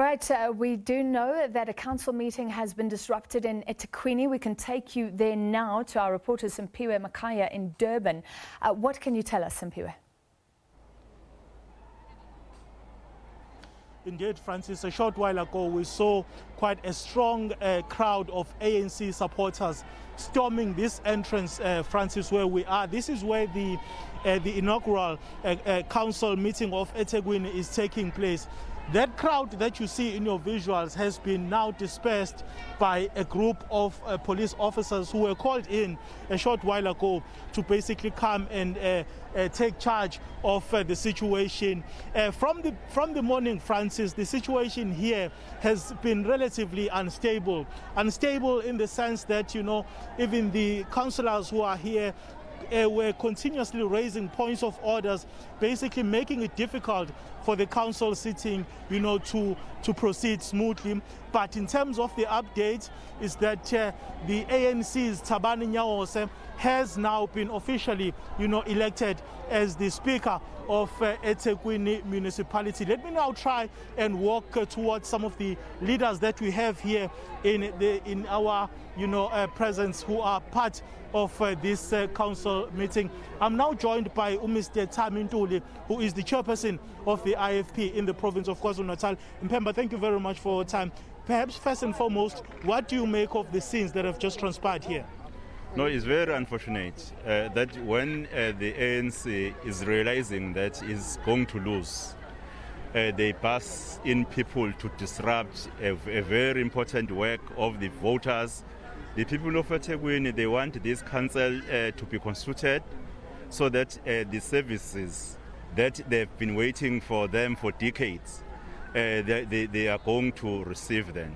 All right, we do know that a council meeting has been disrupted in Ethekwini. We can take you there now to our reporter Simphiwe Makhanya in Durban. What can you tell us, Simphiwe? Indeed, Francis, a short while ago we saw quite a strong crowd of ANC supporters storming this entrance, Francis, where we are. This is where the inaugural council meeting of Ethekwini is taking place. That crowd that you see in your visuals has been now dispersed by a group of police officers who were called in a short while ago to basically come and take charge of the situation. From the morning, Francis, the situation here has been relatively unstable. Unstable in the sense that, you know, even the councillors who are here were continuously raising points of orders, basically making it difficult for the council sitting, you know, to proceed smoothly. But in terms of the update, is that the ANC's Thabani Nyawo has now been officially, you know, elected as the Speaker of Ethekwini municipality. Let me now try and walk towards some of the leaders that we have here in our, you know, presence, who are part of this council meeting. I'm now joined by Mr. Ntuli, who is the chairperson of the IFP in the province of KwaZulu-Natal. Mpemba, thank you very much for your time. Perhaps first and foremost, what do you make of the scenes that have just transpired here? No, it's very unfortunate that when the ANC is realizing that it's going to lose, they pass in people to disrupt a very important work of the voters. The people of Ethekwini, they want this council to be constituted so that the services that they've been waiting for them for decades, they are going to receive them.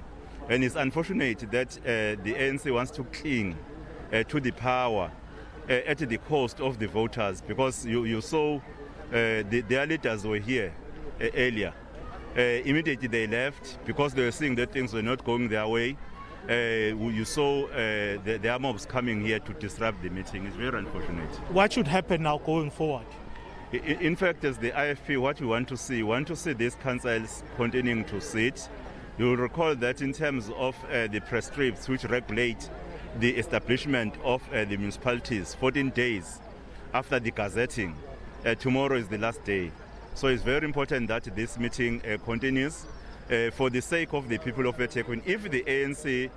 And it's unfortunate that the ANC wants to cling to the power at the cost of the voters, because you saw their leaders were here earlier. Immediately they left because they were seeing that things were not going their way. You saw their mobs coming here to disrupt the meeting. It's very unfortunate. What should happen now going forward? In fact, as the IFP, what we want to see these councils continuing to sit. You will recall that in terms of the prescripts which regulate the establishment of the municipalities, 14 days after the gazetting, tomorrow is the last day. So it's very important that this meeting continues for the sake of the people of Ethekwini. If the ANC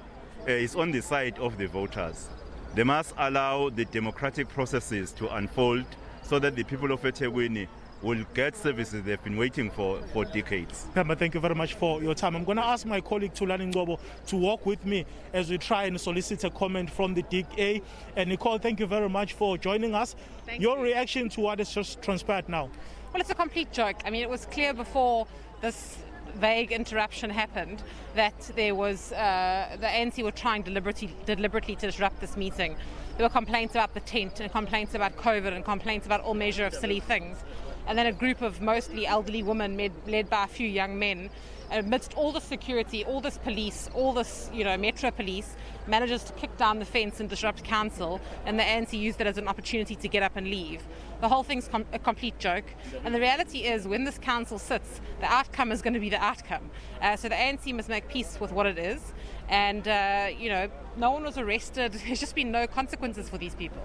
is on the side of the voters, they must allow the democratic processes to unfold so that the people of Ethekwini will get services they've been waiting for decades. Thank you very much for your time. I'm going to ask my colleague Thulani Ngcobo to walk with me as we try and solicit a comment from the DA. And Nicole, thank you very much for joining us. Your reaction to what has just transpired now? Well, it's a complete joke. I mean, it was clear before this vague interruption happened that there was the ANC were trying deliberately to disrupt this meeting. There were complaints about the tent and complaints about COVID and complaints about all measure of silly things. And then a group of mostly elderly women led by a few young men, amidst all the security, all this police, all this, you know, Metro police, manages to kick down the fence and disrupt council, and the ANC used it as an opportunity to get up and leave. The whole thing's a complete joke, and the reality is when this council sits, the outcome is going to be the outcome. So the ANC must make peace with what it is, and you know, no one was arrested. There's just been no consequences for these people.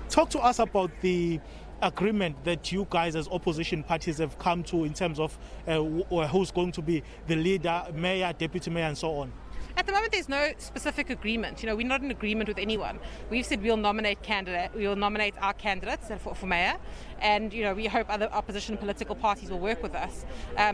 Talk to us about the agreement that you guys as opposition parties have come to in terms of who's going to be the leader, mayor, deputy mayor, and so on. At the moment, there's no specific agreement. You know, we're not in agreement with anyone. We've said we'll nominate our candidates for mayor, and you know, we hope other opposition political parties will work with us.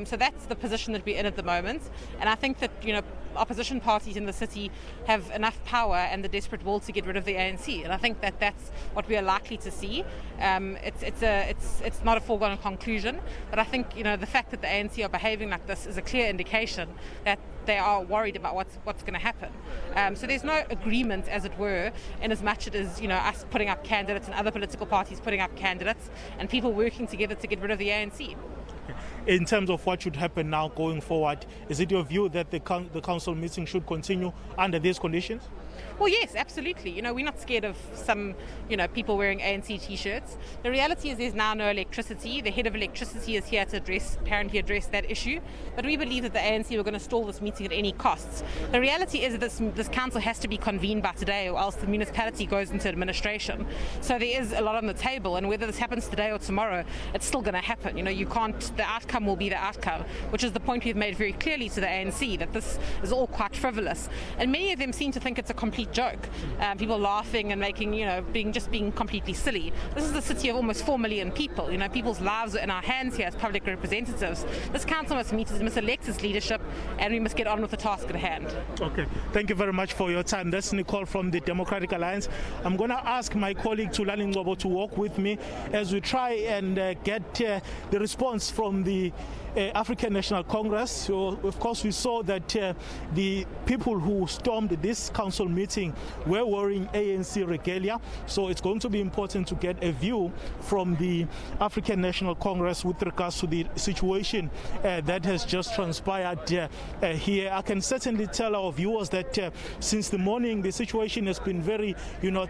So that's the position that we're in at the moment. And I think that, you know, opposition parties in the city have enough power and the desperate will to get rid of the ANC. And I think that that's what we are likely to see. It's not a foregone conclusion, but I think, you know, the fact that the ANC are behaving like this is a clear indication that they are worried about what's going to happen. So there's no agreement, as it were, in as much as, you know, us putting up candidates and other political parties putting up candidates and people working together to get rid of the ANC. In terms of what should happen now going forward, is it your view that the council meeting should continue under these conditions? Well, yes, absolutely. We're not scared of some, people wearing ANC T-shirts. The reality is there's now no electricity. The head of electricity is here to apparently address that issue. But we believe that the ANC were going to stall this meeting at any costs. The reality is that this council has to be convened by today, or else the municipality goes into administration. So there is a lot on the table, and whether this happens today or tomorrow, it's still going to happen. The outcome will be the outcome, which is the point we've made very clearly to the ANC, that this is all quite frivolous. And many of them seem to think it's a complete joke. People laughing and making, being completely silly. This is a city of almost 4 million people. People's lives are in our hands here as public representatives. This council must elect its leadership, and we must get on with the task at hand. Okay, thank you very much for your time. That's Nicole from the Democratic Alliance. I'm going to ask my colleague Tulani Ngobo to walk with me as we try and get the response from the African National Congress. So, of course, we saw that the people who stormed this council meeting were wearing ANC regalia. So it's going to be important to get a view from the African National Congress with regards to the situation that has just transpired here. I can certainly tell our viewers that since the morning, the situation has been very,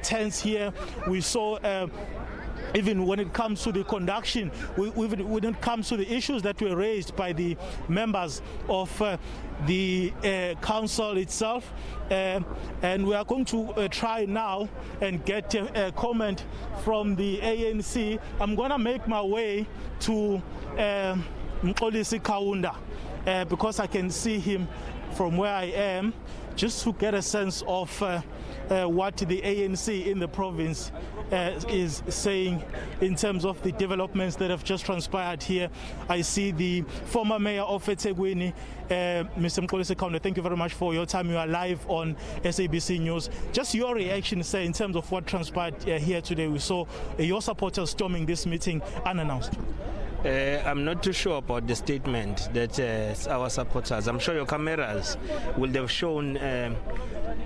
tense here. We saw even when it comes to the conduction, when it comes to the issues that were raised by the members of the council itself, and we are going to try now and get a comment from the ANC. I'm going to make my way to Mxolisi Kaunda because I can see him from where I am, just to get a sense of what the ANC in the province is saying in terms of the developments that have just transpired here. I see the former mayor of Ethekwini, Mr. Mxolisi Kaunda. Thank you very much for your time. You are live on SABC News. Just your reaction, sir, in terms of what transpired here today. We saw your supporters storming this meeting unannounced. I'm not too sure about the statement that our supporters, I'm sure your cameras will have shown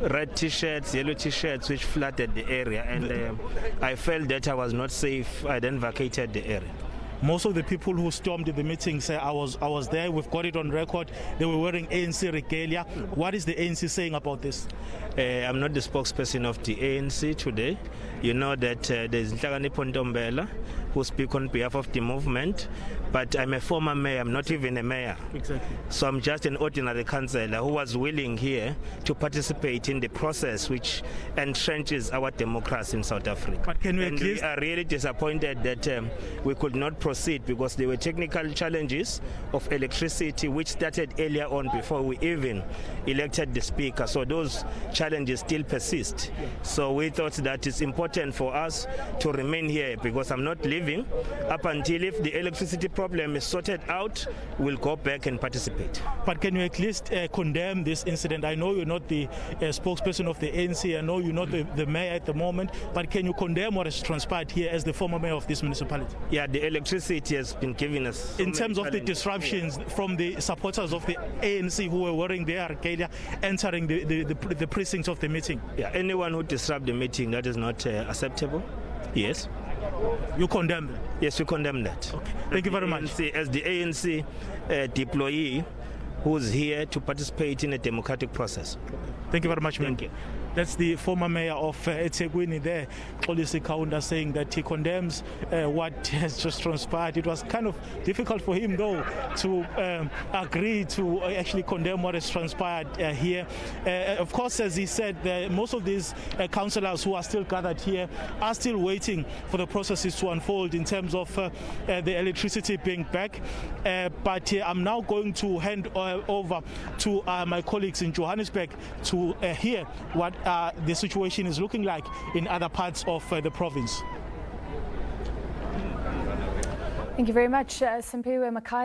red t-shirts, yellow t-shirts which flooded the area, and I felt that I was not safe. I then vacated the area. Most of the people who stormed the meeting say, I was there, we've got it on record, they were wearing ANC regalia. What is the ANC saying about this? I'm not the spokesperson of the ANC today. You know that there's Nhlakani Pontombela who speak on behalf of the movement, but I'm a former mayor, I'm not even a mayor. Exactly. So I'm just an ordinary councillor who was willing here to participate in the process which entrenches our democracy in South Africa. But can we we are really disappointed that we could not proceed because there were technical challenges of electricity which started earlier on before we even elected the speaker. So those challenges still persist. So we thought that it's important for us to remain here because I'm not leaving up until if the electricity problem is sorted out, we'll go back and participate. But can you at least condemn this incident? I know you're not the spokesperson of the ANC, I know you're not the mayor at the moment, but can you condemn what has transpired here as the former mayor of this municipality? Yeah, the electricity has been giving us in terms of the disruptions from the supporters of the ANC who were wearing their regalia entering the precincts of the meeting. Yeah, anyone who disrupts the meeting, that is not acceptable. Yes. You condemn that? Yes, we condemn that. Okay. Thank you very much. As the ANC deployee who's here to participate in a democratic process. Thank you very much, Thank you. That's the former mayor of Ethekwini there, Mxolisi Kaunda, saying that he condemns what has just transpired. It was kind of difficult for him, though, to agree to actually condemn what has transpired here. Of course, as he said, most of these councillors who are still gathered here are still waiting for the processes to unfold in terms of the electricity being back. But I'm now going to hand over to my colleagues in Johannesburg to hear what the situation is looking like in other parts of the province. Thank you very much, Simphiwe Makhanya.